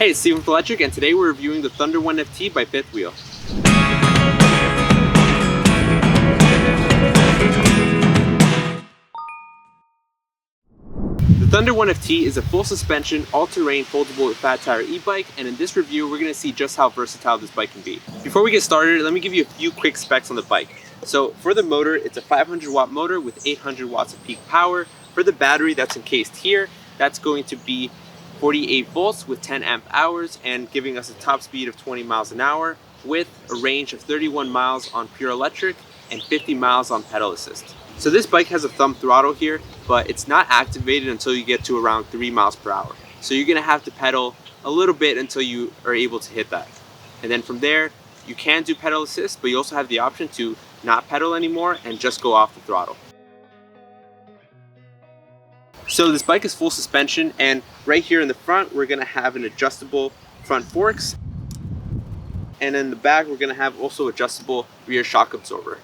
Hey, it's Steven with Electrek, and today we're reviewing the Thunder 1 FT by Fifth Wheel. The Thunder 1 FT is a full suspension, all-terrain, foldable with fat tire e-bike, and in this review we're going to see just how versatile this bike can be. Before we get started, let me give you a few quick specs on the bike. So for the motor, it's a 500 watt motor with 800 watts of peak power. For the battery that's encased here, that's going to be 48 volts with 10 amp hours and giving us a top speed of 20 miles an hour with a range of 31 miles on pure electric and 50 miles on pedal assist. So this bike has a thumb throttle here, but it's not activated until you get to around 3 miles per hour. So you're gonna have to pedal a little bit until you are able to hit that. And then from there, you can do pedal assist, but you also have the option to not pedal anymore and just go off the throttle. So this bike is full suspension, and right here in the front we're going to have an adjustable front forks, and in the back we're going to have also adjustable rear shock absorber.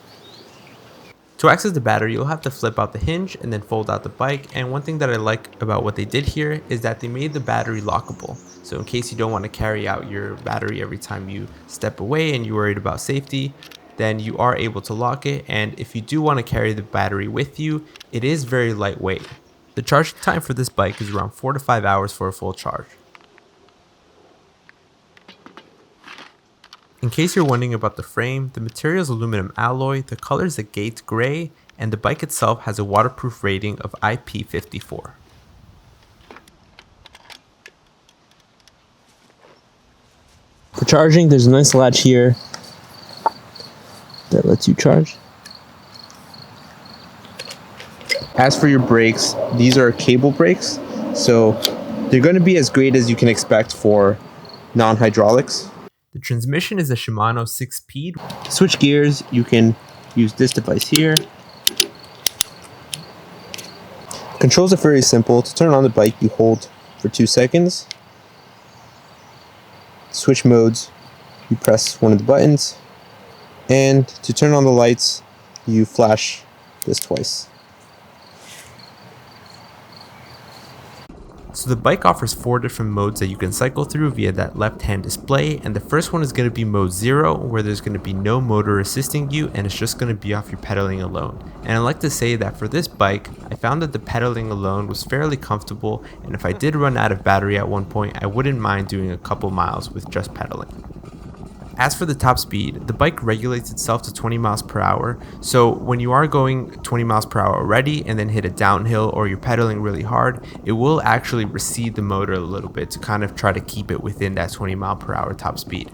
To access the battery, you'll have to flip out the hinge and then fold out the bike, and one thing that I like about what they did here is that they made the battery lockable. So in case you don't want to carry out your battery every time you step away and you're worried about safety, then you are able to lock it, and if you do want to carry the battery with you, it is very lightweight. The charging time for this bike is around 4 to 5 hours for a full charge. In case you're wondering about the frame, the material is aluminum alloy, the color is agate gray, and the bike itself has a waterproof rating of IP54. For charging, there's a nice latch here that lets you charge. As for your brakes, these are cable brakes, so they're going to be as great as you can expect for non-hydraulics. The transmission is a Shimano 6-speed. To switch gears, you can use this device here. Controls are very simple. To turn on the bike, you hold for 2 seconds. To switch modes, you press one of the buttons. And to turn on the lights, you flash this twice. So the bike offers 4 different modes that you can cycle through via that left-hand display, and the first one is going to be mode 0, where there's going to be no motor assisting you and it's just going to be off your pedaling alone. And I like to say that for this bike, I found that the pedaling alone was fairly comfortable, and if I did run out of battery at one point, I wouldn't mind doing a couple miles with just pedaling. As for the top speed, the bike regulates itself to 20 miles per hour, so when you are going 20 miles per hour already and then hit a downhill or you're pedaling really hard, it will actually recede the motor a little bit to kind of try to keep it within that 20 mile per hour top speed.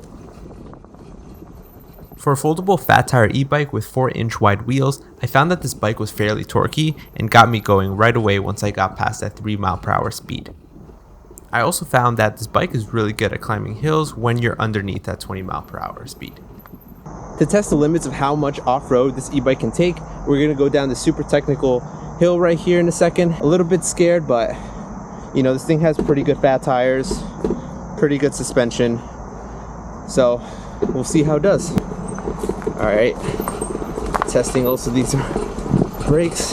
For a foldable fat tire e-bike with 4-inch wide wheels, I found that this bike was fairly torquey and got me going right away once I got past that 3 mile per hour speed. I also found that this bike is really good at climbing hills when you're underneath that 20 mile per hour speed. To test the limits of how much off-road this e-bike can take, we're going to go down the super technical hill right here in a second. A little bit scared, but you know, this thing has pretty good fat tires, pretty good suspension, so we'll see how it does. All right, testing also these brakes.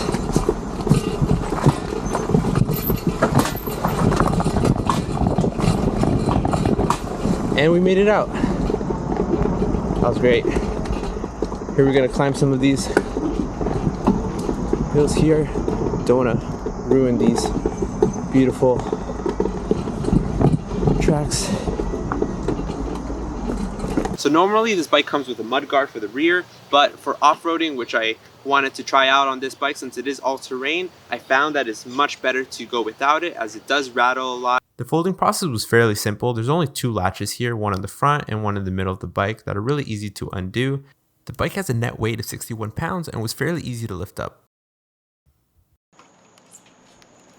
And we made it out. That was great. Here we're gonna climb some of these hills here. Don't wanna ruin these beautiful tracks. So normally this bike comes with a mud guard for the rear, but for off-roading, which I wanted to try out on this bike since it is all-terrain, I found that it's much better to go without it as it does rattle a lot. The folding process was fairly simple. There's only 2 latches here, one on the front and one in the middle of the bike that are really easy to undo. The bike has a net weight of 61 pounds and was fairly easy to lift up.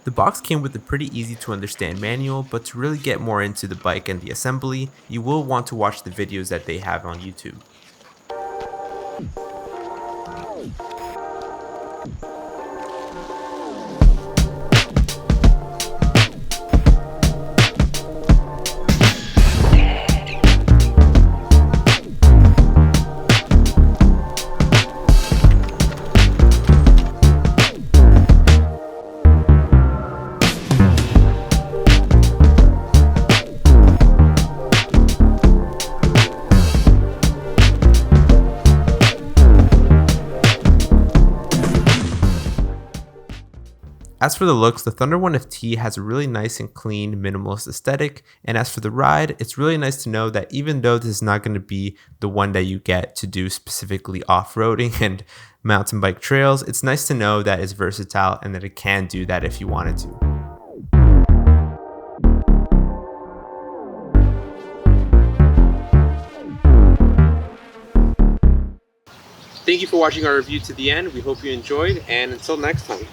The box came with a pretty easy to understand manual, but to really get more into the bike and the assembly, you will want to watch the videos that they have on YouTube. As for the looks, the Thunder 1 FT has a really nice and clean minimalist aesthetic, and as for the ride, it's really nice to know that even though this is not going to be the one that you get to do specifically off-roading and mountain bike trails, it's nice to know that it's versatile and that it can do that if you wanted to. Thank you for watching our review to the end. We hope you enjoyed, and until next time.